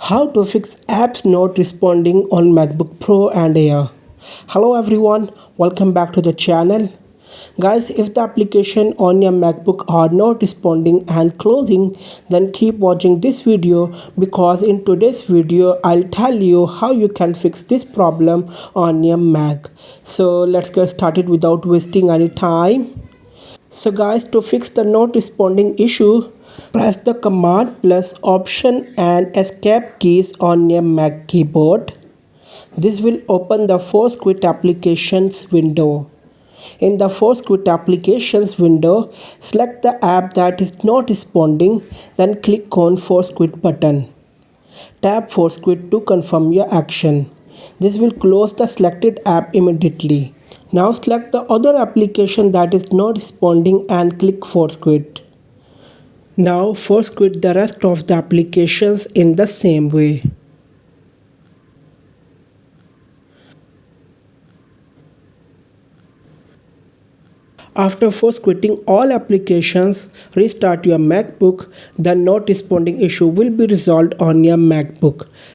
How to fix apps not responding on MacBook Pro and Air. Hello everyone, welcome back to the channel. Guys, if the application on your MacBook are not responding and closing, then keep watching this video because in today's video I'll tell you how you can fix this problem on your Mac. So let's get started without wasting any time. So guys, to fix the not responding issue, press the command plus option and escape keys on your Mac keyboard. This will open the Force Quit applications window. In the Force Quit applications window, select the app that is not responding, then click on Force Quit button. Tap Force Quit to confirm your action. This will close the selected app immediately. Now select the other application that is not responding and click Force Quit. Now force quit the rest of the applications in the same way. After force quitting all applications, restart your MacBook. The not responding issue will be resolved on your MacBook.